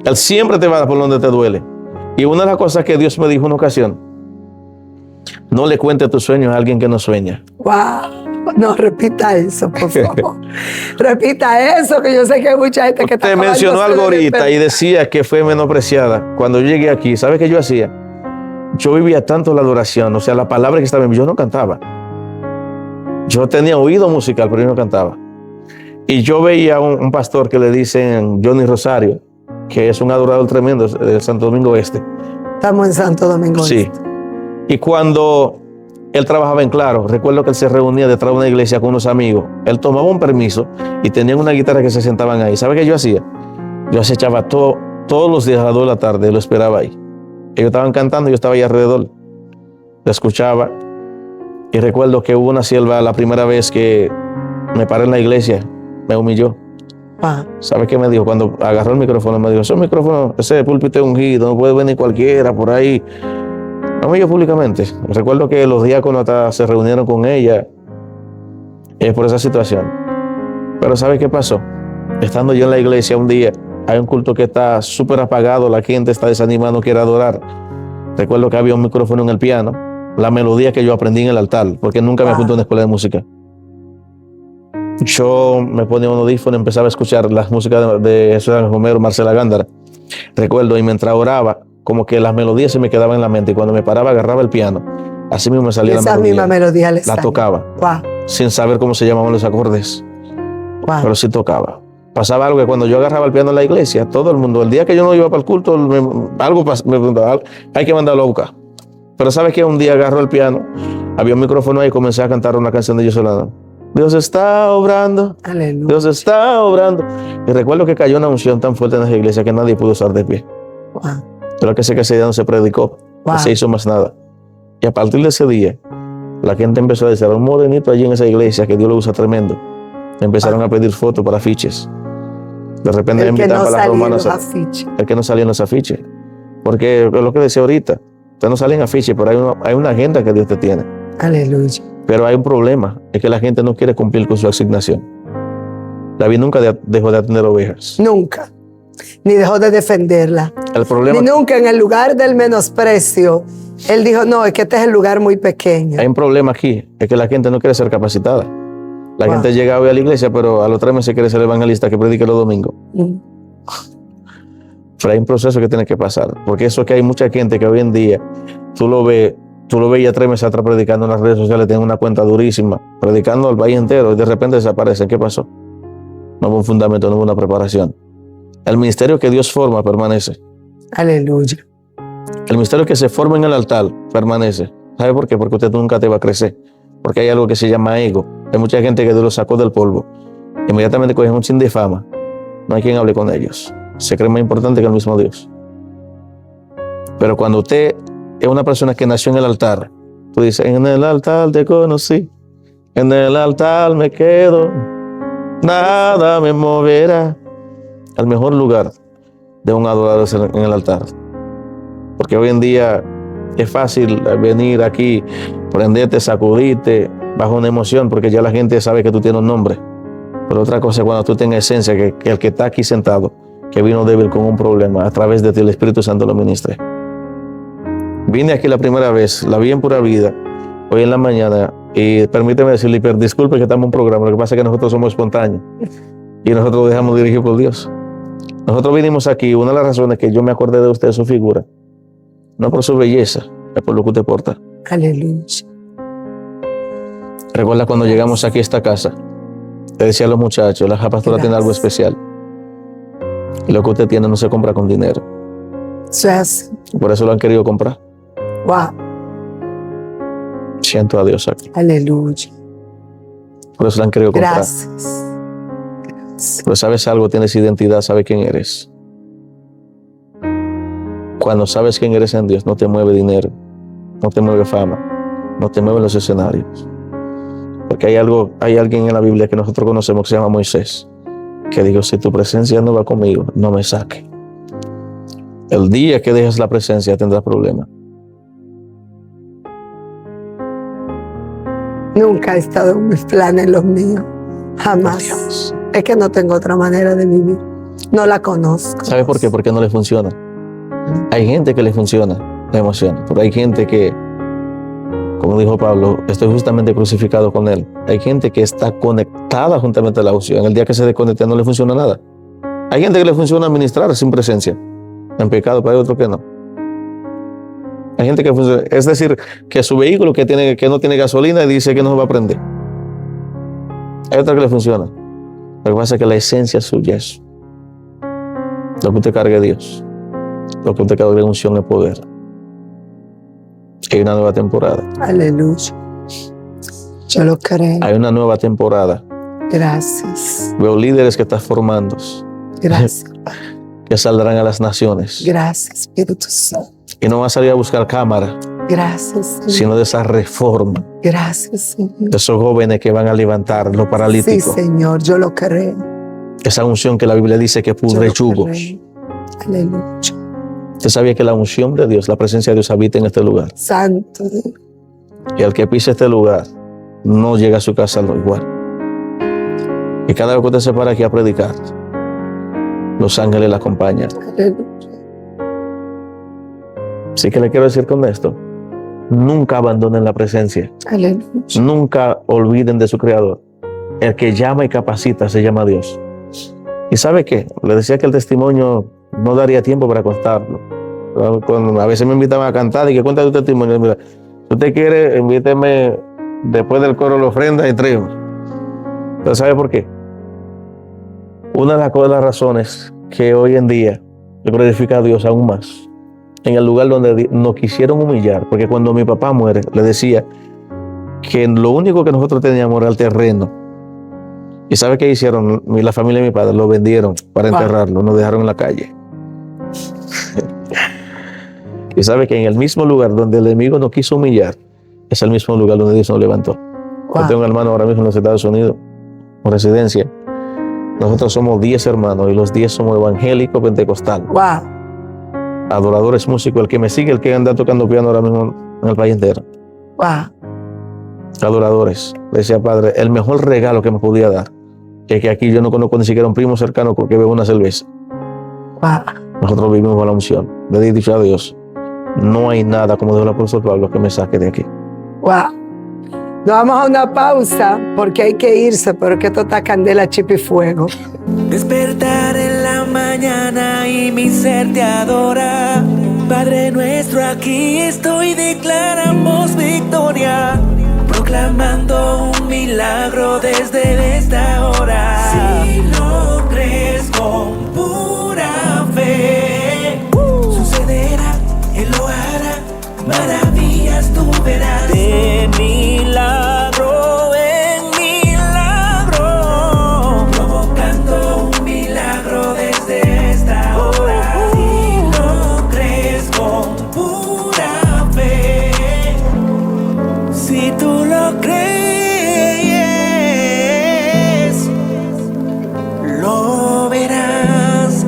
Él siempre te va a dar por donde te duele. Y una de las cosas que Dios me dijo en una ocasión, no le cuente tus sueños a alguien que no sueña. Wow. No, repita eso, por favor. Repita eso, que yo sé que hay mucha gente que está Te mencionó algo ahorita y decía que fue menospreciada. Cuando yo llegué aquí, ¿sabes qué yo hacía? Yo vivía tanto la adoración, o sea, la palabra que estaba en mí, yo no cantaba. Yo tenía oído musical, pero yo no cantaba. Y yo veía a un pastor que le dicen Johnny Rosario, que es un adorador tremendo de Santo Domingo Este. Estamos en Santo Domingo Sí. Este. Y cuando él trabajaba en Claro, recuerdo que él se reunía detrás de una iglesia con unos amigos. Él tomaba un permiso y tenían una guitarra que se sentaban ahí. ¿Sabe qué yo hacía? Yo acechaba todos los días a las 2 de la tarde, lo esperaba ahí. Ellos estaban cantando y yo estaba ahí alrededor. Lo escuchaba. Y recuerdo que hubo una sierva la primera vez que me paré en la iglesia, me humilló. ¿Sabe qué me dijo? Cuando agarró el micrófono, me dijo, ese púlpito es ungido, no puede venir cualquiera por ahí. No me dijo públicamente. Recuerdo que los diáconos hasta se reunieron con ella por esa situación. Pero ¿sabe qué pasó? Estando yo en la iglesia un día, hay un culto que está súper apagado, la gente está desanimada, no quiere adorar. Recuerdo que había un micrófono en el piano la melodía que yo aprendí en el altar, porque nunca me apunté a una escuela de música. Yo me ponía un audífono y empezaba a escuchar las músicas de Jesús Romero, Marcela Gándara. Recuerdo, y mientras oraba, como que las melodías se me quedaban en la mente, y cuando me paraba agarraba el piano, así mismo me salía la melodía. Esa misma melodía la tocaba, sin saber cómo se llamaban los acordes, pero sí tocaba. Pasaba algo que cuando yo agarraba el piano en la iglesia, todo el mundo, el día que yo no iba para el culto, me preguntaba, hay que mandarlo a buscar. Pero ¿sabes qué? Un día agarró el piano, había un micrófono ahí y comencé a cantar una canción de Yo Solano. Dios está obrando, aleluya. Dios está obrando. Y recuerdo que cayó una unción tan fuerte en esa iglesia que nadie pudo estar de pie. Pero que ese día no se predicó, no se hizo más nada. Y a partir de ese día, la gente empezó a decir, un morenito allí en esa iglesia que Dios lo usa tremendo. Empezaron a pedir fotos para afiches. De repente me invitaban para las romanas. El que no salía en los afiches. Porque es lo que decía ahorita. Usted no sale en afiches, pero hay una agenda que Dios te tiene. Aleluya. Pero hay un problema, es que la gente no quiere cumplir con su asignación. David nunca dejó de atender ovejas. Nunca. Ni dejó de defenderla. El problema, ni nunca en el lugar del menosprecio. Él dijo, no, es que este es el lugar muy pequeño. Hay un problema aquí, es que la gente no quiere ser capacitada. La gente llega hoy a la iglesia, pero a los 3 meses quiere ser evangelista que predique los domingos. Pero hay un proceso que tiene que pasar, porque eso es que hay mucha gente que hoy en día, tú lo ves ya 3 meses atrás predicando en las redes sociales, tiene una cuenta durísima, predicando al país entero, y de repente desaparecen. ¿Qué pasó? No hubo un fundamento, no hubo una preparación. El ministerio que Dios forma permanece. Aleluya. El ministerio que se forma en el altar permanece. ¿Sabe por qué? Porque usted nunca te va a crecer. Porque hay algo que se llama ego. Hay mucha gente que Dios lo sacó del polvo. Inmediatamente cogen un chin de fama. No hay quien hable con ellos. Se cree más importante que el mismo Dios. Pero cuando usted es una persona que nació en el altar, tú dices, en el altar te conocí, en el altar me quedo, nada me moverá. El mejor lugar de un adorador es en el altar. Porque hoy en día es fácil venir aquí, prenderte, sacudirte bajo una emoción, porque ya la gente sabe que tú tienes un nombre. Pero otra cosa es cuando tú tengas esencia, que el que está aquí sentado, que vino débil con un problema, a través de ti el Espíritu Santo lo ministre. Vine aquí la primera vez, la vi en Pura Vida, hoy en la mañana, y permíteme decirle, disculpe que estamos en un programa, lo que pasa es que nosotros somos espontáneos y nosotros lo dejamos dirigir por Dios. Nosotros vinimos aquí, una de las razones que yo me acordé de usted, su figura, no por su belleza, es por lo que usted porta. Aleluya. Recuerda cuando llegamos aquí a esta casa, le decía a los muchachos, la pastora tiene algo especial. Y lo que usted tiene no se compra con dinero. Yes. Por eso lo han querido comprar. Wow. Siento a Dios aquí. Aleluya. Por eso lo han querido comprar. Gracias. Pero sabes algo, tienes identidad, sabes quién eres. Cuando sabes quién eres en Dios, no te mueve dinero, no te mueve fama, no te mueven los escenarios. Porque hay alguien en la Biblia que nosotros conocemos que se llama Moisés, que dijo, si tu presencia no va conmigo, no me saque. El día que dejes la presencia tendrás problemas. Nunca ha estado en mis planes los míos. Jamás. Dios. Es que no tengo otra manera de vivir. No la conozco. ¿Sabe por qué? Porque no le funciona. Hay gente que le funciona la emoción, pero hay gente que, como dijo Pablo, estoy justamente crucificado con él. Hay gente que está conectada juntamente a la unción. El día que se desconecta no le funciona nada. Hay gente que le funciona administrar sin presencia en pecado, pero hay otro que no. Hay gente que funciona, es decir, que su vehículo que no tiene gasolina y dice que no se va a prender. Hay otra que le funciona. Lo que pasa es que la esencia suya es lo que usted cargue de Dios, lo que usted cargue de unción y poder. Hay una nueva temporada. Aleluya. Yo lo creo. Hay una nueva temporada. Gracias. Veo líderes que estás formando. Gracias. Que saldrán a las naciones. Gracias, Espíritu Santo. Y no va a salir a buscar cámara. Gracias, Señor. Sino de esa reforma. Gracias, Señor. De esos jóvenes que van a levantar los paralíticos. Sí, Señor, yo lo creo. Esa unción que la Biblia dice que pudre yugos. Aleluya. Usted sabía que la unción de Dios, la presencia de Dios habita en este lugar. Santo Dios. Y el que pise este lugar no llega a su casa lo igual. Y cada vez que usted se para aquí a predicar, los ángeles la acompañan. Aleluya. Así que le quiero decir con esto nunca abandonen la presencia. Aleluya. Nunca olviden de su Creador. El que llama y capacita se llama Dios. ¿Y sabe qué? Le decía que el testimonio no daría tiempo para contarlo. A veces me invitaban a cantar y que cuenta tu testimonio. Mira, si usted quiere, invíteme después del coro la ofrenda y trío. Pero ¿sabe por qué? Una de las razones que hoy en día le glorifica a Dios aún más, en el lugar donde nos quisieron humillar, porque cuando mi papá muere, le decía que lo único que nosotros teníamos era el terreno. ¿Y sabe qué hicieron? La familia de mi padre lo vendieron para enterrarlo, nos dejaron en la calle. Y sabe que en el mismo lugar donde el enemigo nos quiso humillar, es el mismo lugar donde Dios nos levantó. Yo tengo un hermano ahora mismo en los Estados Unidos, con residencia. Nosotros somos 10 hermanos y los 10 somos evangélicos pentecostales. Adoradores, músicos. El que me sigue, el que anda tocando piano ahora mismo en el país entero. Adoradores. Decía, Padre, el mejor regalo que me podía dar es que aquí yo no conozco ni siquiera un primo cercano que bebe una cerveza. Nosotros vivimos con la unción. Le di dicho a Dios, no hay nada, como dijo el apóstol Pablo, que me saque de aquí. Nos vamos a una pausa porque hay que irse, porque esto está candela, chip y fuego. Despertar en la mañana y mi ser te adora. Padre nuestro, aquí estoy, declaramos victoria, proclamando un milagro desde esta hora. Si lo crees con pura fe, sucederá, Él lo hará, maravillas tú verás. De milagro en milagro, provocando un milagro desde esta hora. Si lo crees con pura fe, si tú lo crees, lo verás.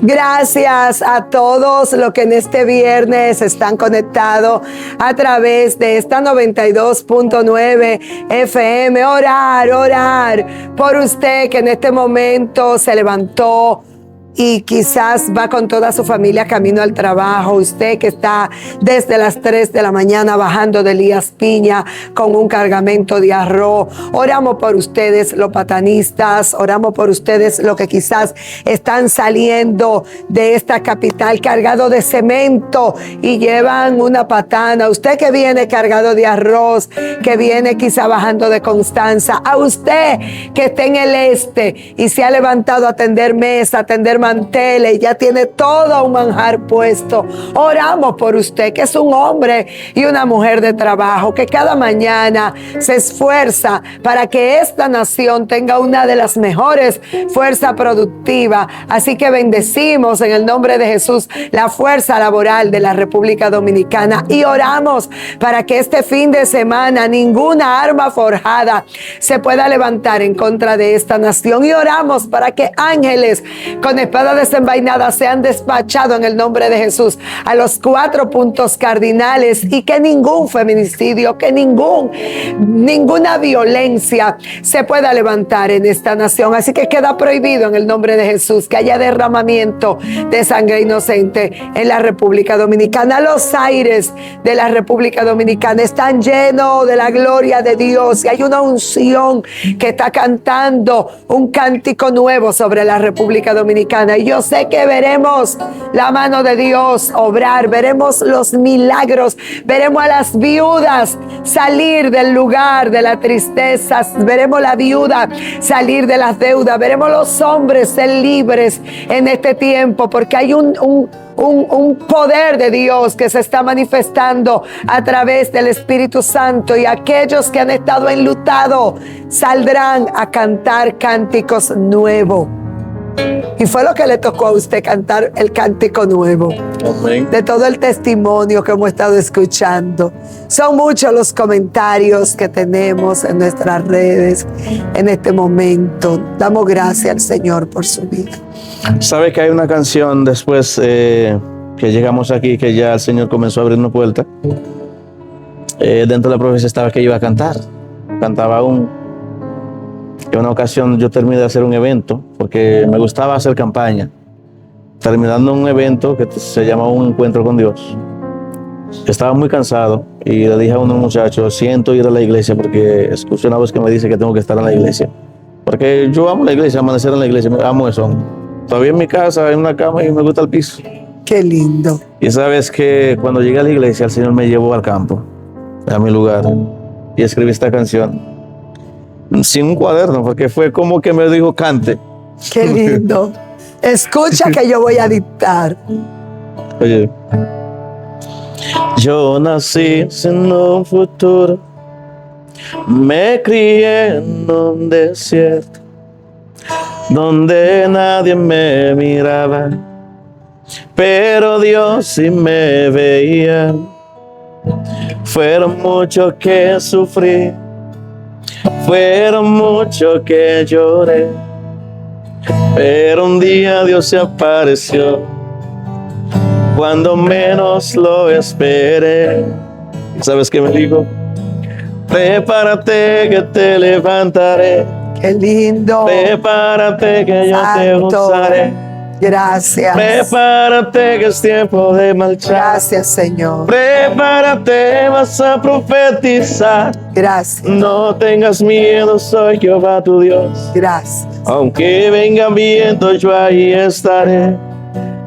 Gracias a todos los que en este viernes están conectados a través de esta 92.9 FM. Orar por usted que en este momento se levantó y quizás va con toda su familia camino al trabajo. Usted que está desde las 3 de la mañana bajando de Elías Piña con un cargamento de arroz. Oramos por ustedes, los patanistas. Oramos por ustedes, los que quizás están saliendo de esta capital cargado de cemento y llevan una patana. Usted que viene cargado de arroz, que viene quizá bajando de Constanza. A usted que está en el este y se ha levantado a tender mesa, a tender manteles y ya tiene todo un manjar puesto. Oramos por usted, que es un hombre y una mujer de trabajo, que cada mañana se esfuerza para que esta nación tenga una de las mejores fuerzas productivas. Así que bendecimos en el nombre de Jesús la fuerza laboral de la República Dominicana y oramos para que este fin de semana ninguna arma forjada se pueda levantar en contra de esta nación, y oramos para que ángeles con espada desenvainada sean despachados en el nombre de Jesús a los 4 puntos cardinales, y que ningún feminicidio, que ninguna violencia se pueda levantar en esta nación. Así que queda prohibido en el nombre de Jesús que haya derramamiento de sangre inocente en la República Dominicana. Los aires de la República Dominicana están llenos de la gloria de Dios, y hay una unción que está cantando un cántico nuevo sobre la República Dominicana. Y yo sé que veremos la mano de Dios obrar, veremos los milagros, veremos a las viudas salir del lugar de la tristeza, veremos la viuda salir de las deudas, veremos los hombres ser libres en este tiempo, porque hay un poder de Dios que se está manifestando a través del Espíritu Santo, y aquellos que han estado enlutados saldrán a cantar cánticos nuevos. Y fue lo que le tocó a usted, cantar el cántico nuevo. Amén. De todo el testimonio que hemos estado escuchando. Son muchos los comentarios que tenemos en nuestras redes en este momento. Damos gracias al Señor por su vida. ¿Sabe que hay una canción después que llegamos aquí, que ya el Señor comenzó a abrirnos puertas? Dentro de la profecía estaba que iba a cantar. Cantaba aún. En una ocasión yo terminé de hacer un evento, porque me gustaba hacer campaña. Terminando un evento que se llama Un Encuentro con Dios, estaba muy cansado y le dije a unos muchachos, siento ir a la iglesia porque escuché una voz que me dice que tengo que estar en la iglesia. Porque yo amo la iglesia, amanecer en la iglesia, amo eso. Todavía en mi casa, en una cama y me gusta el piso. Qué lindo. Y sabes que cuando llegué a la iglesia, el Señor me llevó al campo, a mi lugar, y escribí esta canción. Sin un cuaderno, porque fue como que me dijo, cante. Qué lindo. Escucha que yo voy a dictar. Oye. Yo nací sin un futuro, me crié en un desierto, donde nadie me miraba, pero Dios sí me veía. Fueron mucho que sufrí, fueron mucho que lloré, pero un día Dios se apareció cuando menos lo esperé. ¿Sabes qué me dijo? Prepárate que te levantaré. Qué lindo. Prepárate que yo te Santo. usaré. Gracias. Prepárate que es tiempo de marchar. Gracias, Señor. Prepárate, vas a profetizar. Gracias. No tengas miedo, soy Jehová tu Dios. Gracias. Aunque vengan vientos, yo ahí estaré.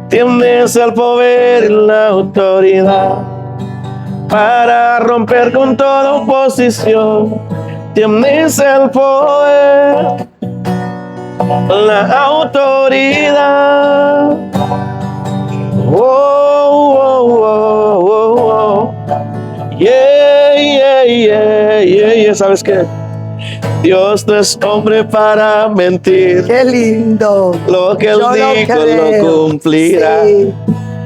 Tienes el poder y la autoridad para romper con toda oposición. Tienes el poder, la autoridad. Oh, oh, oh, oh, oh. Yeah, yeah, yeah, yeah, yeah. ¿Sabes qué? Dios no es hombre para mentir. Qué lindo. Lo que Él dijo lo cumplirá. Sí,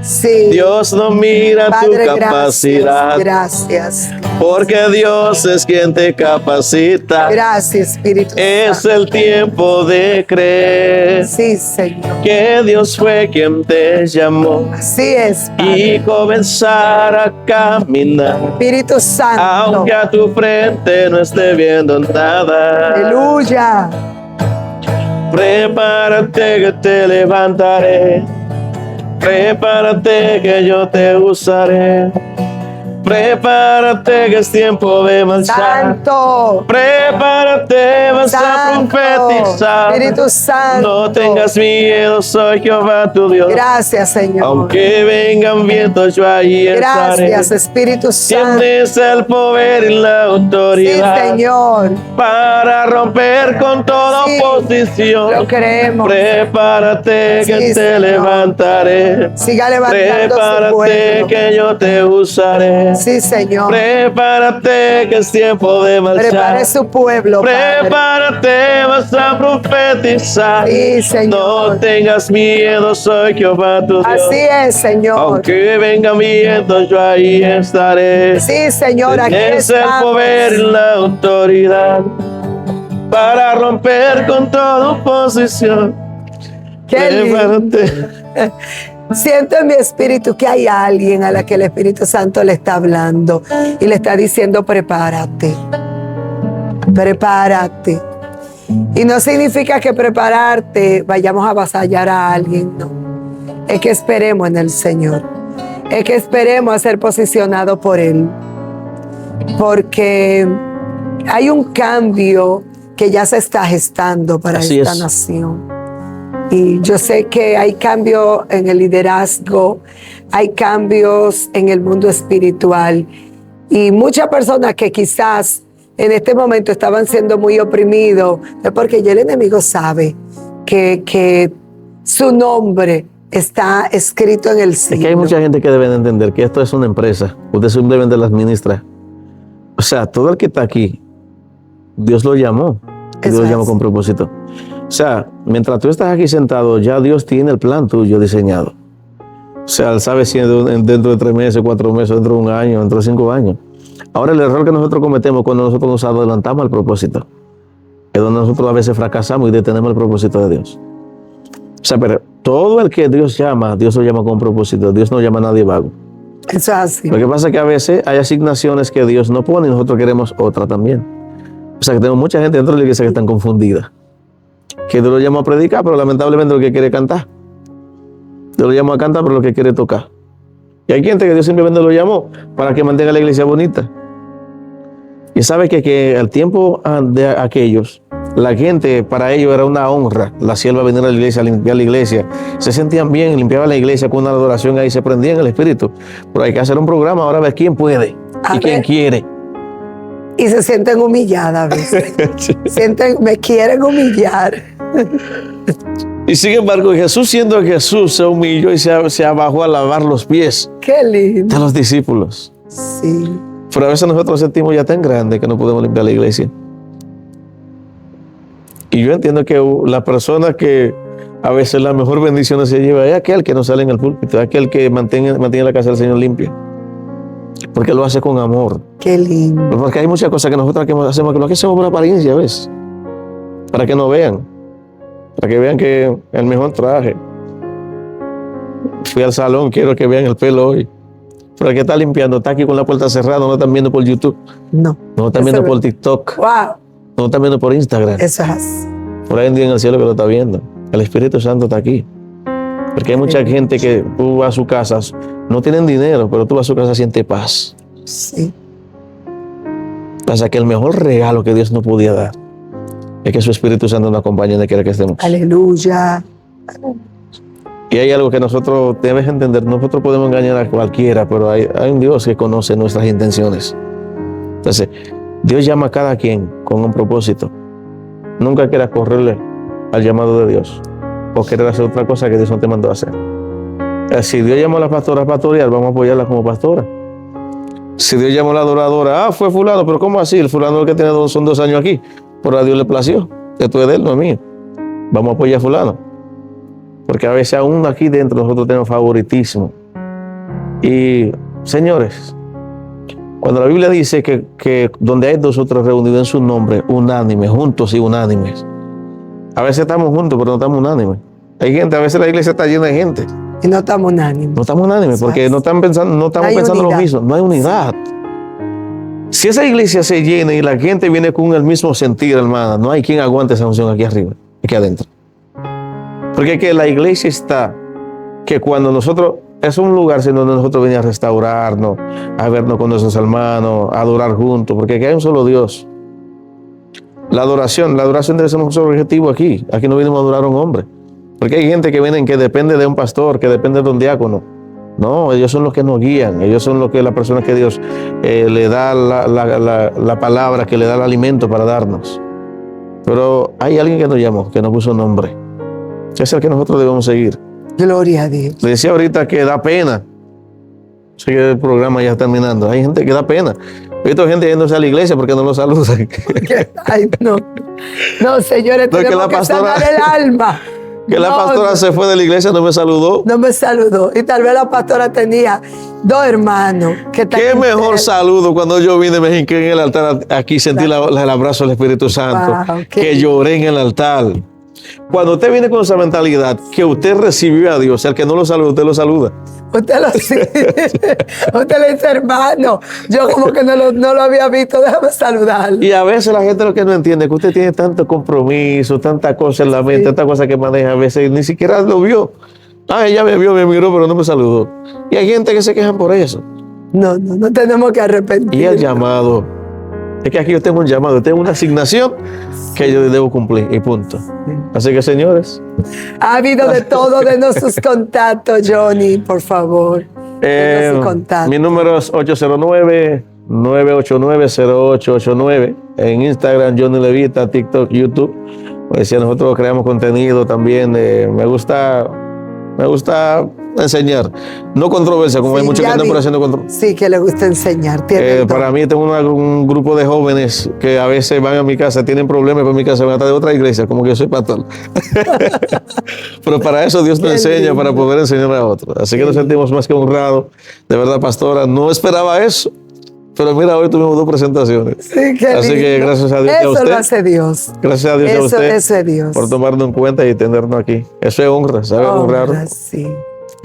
sí. Dios no mira Padre, tu capacidad. Gracias. Porque Dios es quien te capacita. Gracias, Espíritu Es Santo. el tiempo de creer. Sí, Señor. Que Dios fue quien te llamó. Así es, Padre. Y comenzar a caminar. Espíritu Santo. Aunque a tu frente no esté viendo nada. Aleluya. Prepárate que te levantaré. Prepárate que yo te usaré. Prepárate que es tiempo de marchar. Santo. Prepárate, vas a profetizar. Espíritu Santo. No tengas miedo, soy Jehová tu Dios. Gracias, Señor. Aunque vengan vientos, yo ahí estaré. Gracias, Espíritu Santo. Tienes el poder y la autoridad. Sí, Señor. Para romper con toda Sí, oposición. lo creemos. Prepárate que Sí, te Señor. levantaré. Siga levantando su Prepárate pueblo. que yo te usaré. Sí, Señor. Prepárate que es tiempo de marchar. Prepare su pueblo, Padre. Prepárate, vas a profetizar. Sí, Señor. No tengas miedo, soy Jehová tu Dios. Así es, Señor. Aunque vengan vientos, yo ahí estaré. Sí, Señor, aquí Tienes el estamos. poder y la autoridad para romper con toda oposición. Qué lindo. Prepárate. Siento en mi espíritu que hay alguien a la que el Espíritu Santo le está hablando y le está diciendo prepárate, prepárate. Y no significa que prepararte vayamos a avasallar a alguien, no. Es que esperemos en el Señor. Es que esperemos a ser posicionados por Él. Porque hay un cambio que ya se está gestando para Así esta es. nación. Y yo sé que hay cambios en el liderazgo, hay cambios en el mundo espiritual. Y muchas personas que quizás en este momento estaban siendo muy oprimidos, es porque ya el enemigo sabe que su nombre está escrito en el cielo. Es que hay mucha gente que debe de entender que esto es una empresa. Usted simplemente la administra. O sea, todo el que está aquí, Dios lo llamó. Y Dios lo llamó con propósito. O sea, mientras tú estás aquí sentado, ya Dios tiene el plan tuyo diseñado. O sea, Él sabe si dentro de 3 meses, 4 meses, dentro de 1 año, dentro de 5 años. Ahora, el error que nosotros cometemos cuando nosotros nos adelantamos al propósito es donde nosotros a veces fracasamos y detenemos el propósito de Dios. O sea, pero todo el que Dios llama, Dios lo llama con propósito. Dios no llama a nadie vago. Eso es así. Lo que pasa es que a veces hay asignaciones que Dios no pone y nosotros queremos otra también. O sea, que tenemos mucha gente dentro de la iglesia que están confundida. Que Dios lo llama a predicar, pero lamentablemente lo que quiere es cantar. Dios lo llama a cantar, pero lo que quiere es tocar. Y hay gente que Dios simplemente lo llamó para que mantenga la iglesia bonita. Y sabe que al tiempo de aquellos, la gente, para ellos era una honra. La sierva venir a la iglesia, a limpiar la iglesia. Se sentían bien, limpiaban la iglesia con una adoración ahí, se prendían el espíritu. Pero hay que hacer un programa ahora a ver quién puede y quién quiere. Y se sienten humilladas a veces. Me quieren humillar. Y sin embargo, Jesús, siendo Jesús, se humilló y se bajó a lavar los pies. Qué lindo. De los discípulos. Sí. Pero a veces nosotros sentimos ya tan grande que no podemos limpiar la iglesia. Y yo entiendo que la persona que a veces la mejor bendición se lleva es aquel que no sale en el púlpito, aquel que mantiene la casa del Señor limpia. Porque lo hace con amor. Qué lindo. Porque hay muchas cosas que nosotros hacemos que lo hacemos por apariencia, ¿ves? Para que nos vean. Para que vean que el mejor traje. Fui al salón, quiero que vean el pelo hoy. Pero el que está limpiando está aquí con la puerta cerrada, no lo están viendo por YouTube. No. No lo están viendo por TikTok. Wow. No lo están viendo por Instagram. Eso es así. Por ahí en día en el cielo que lo está viendo. El Espíritu Santo está aquí. Porque hay mucha gente que tú vas a su casa, no tienen dinero, pero tú vas a su casa y sientes paz. Sí. O sea que el mejor regalo que Dios nos podía dar es que su Espíritu Santo nos acompañe donde quiera que estemos. Aleluya. Y hay algo que nosotros debes entender, nosotros podemos engañar a cualquiera, pero hay un Dios que conoce nuestras intenciones. Entonces, Dios llama a cada quien con un propósito. Nunca quieras correrle al llamado de Dios o querer hacer otra cosa que Dios no te mandó a hacer. Si Dios llamó a la pastora a pastorear, vamos a apoyarla como pastora. Si Dios llamó a la adoradora, fue fulano, pero ¿cómo así? El fulano que tiene son 2 años aquí, pero a Dios le plació. Esto es de él, no es mío. Vamos a apoyar a fulano. Porque a veces aún aquí dentro nosotros tenemos favoritismo. Y, señores, cuando la Biblia dice que donde hay 2 o 3 reunidos en su nombre, unánimes, juntos y unánimes. A veces estamos juntos, pero no estamos unánimes. Hay gente, a veces la iglesia está llena de gente. Y no estamos unánimes. No estamos unánimes, porque no estamos pensando lo mismo. No hay unidad. Si esa iglesia se llena y la gente viene con el mismo sentir, hermana, no hay quien aguante esa unción aquí arriba, aquí adentro. Porque es que la iglesia está, que cuando nosotros, es un lugar en donde nosotros venimos a restaurarnos, a vernos con nuestros hermanos, a adorar juntos, porque aquí hay un solo Dios. La adoración debe ser nuestro objetivo aquí. Aquí no venimos a adorar a un hombre. Porque hay gente que viene que depende de un pastor, que depende de un diácono. No, ellos son los que nos guían, ellos son los que la persona que Dios le da la palabra, que le da el alimento para darnos. Pero hay alguien que nos llamó, que nos puso nombre. Es el que nosotros debemos seguir. Gloria a Dios. Le decía ahorita que da pena. Sé que el programa ya está terminando. Hay gente que da pena. He visto gente yéndose a la iglesia porque no lo saludan. Ay, no. No, señores, No, tenemos que sanar el alma. Que la pastora se fue de la iglesia, no me saludó. No me saludó. Y tal vez la pastora tenía 2 hermanos. Qué mejor saludo cuando yo vine, me hinqué en el altar aquí, sentí el abrazo del Espíritu Santo. Wow, que lloré en el altar. Cuando usted viene con esa mentalidad que usted recibió a Dios, el que no lo saluda, usted lo saluda. Usted le dice, hermano, yo como que no lo había visto, déjame saludarlo. Y a veces la gente lo que no entiende es que usted tiene tanto compromiso, tanta cosa en la mente, tanta cosa que maneja, a veces ni siquiera lo vio. Ella me vio, me miró, pero no me saludó. Y hay gente que se quejan por eso. No tenemos que arrepentirnos. Y el llamado, es que aquí yo tengo un llamado, tengo una asignación que yo debo cumplir y punto. Así que, señores. Ha habido de todo, denos sus contactos, Johnny, por favor. Denos sus contactos. Mi número es 809-989-0889. En Instagram, Johnny Levita, TikTok, YouTube. Pues si nosotros creamos contenido también, me gusta enseñar. No controversia, como hay muchos que andan por haciendo controversia. Sí, que le gusta enseñar. Para mí tengo un grupo de jóvenes que a veces van a mi casa, tienen problemas, pero en mi casa van a estar de otra iglesia, como que yo soy pastor. Pero para eso Dios nos enseña, para poder enseñar a otros. Así que nos sentimos más que honrados. De verdad, pastora, no esperaba eso. Pero mira, hoy tuvimos 2 presentaciones. Sí, qué Así lindo. que gracias a Dios y a usted. Eso lo hace Dios. Gracias a Dios y a usted eso es Dios. por tomarnos en cuenta y tenernos aquí. Eso es honra, ¿sabe? Honrar. Sí.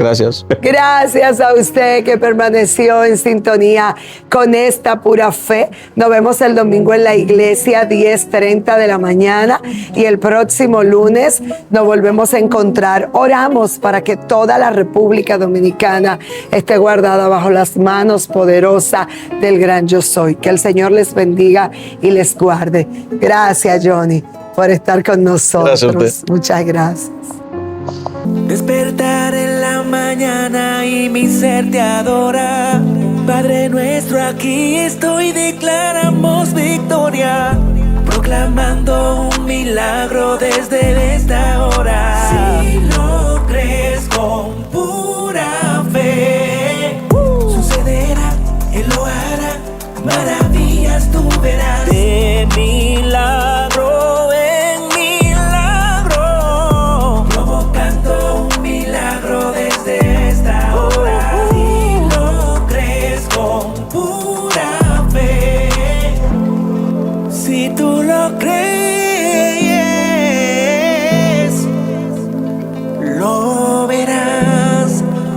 Gracias. Gracias a usted que permaneció en sintonía con esta pura fe. Nos vemos el domingo en la iglesia, 10:30 de la mañana. Y el próximo lunes nos volvemos a encontrar. Oramos para que toda la República Dominicana esté guardada bajo las manos poderosas del gran Yo Soy. Que el Señor les bendiga y les guarde. Gracias, Johnny, por estar con nosotros. Gracias a usted. Muchas gracias. Despertar en la mañana y mi ser te adora. Padre nuestro, aquí estoy, declaramos victoria, proclamando un milagro desde esta hora. Si lo crees con pura fe, sucederá, Él lo hará, maravillas tú verás. De milagro en milagro, provocando un milagro desde esta hora. Si lo crees con pura fe, si tú lo crees.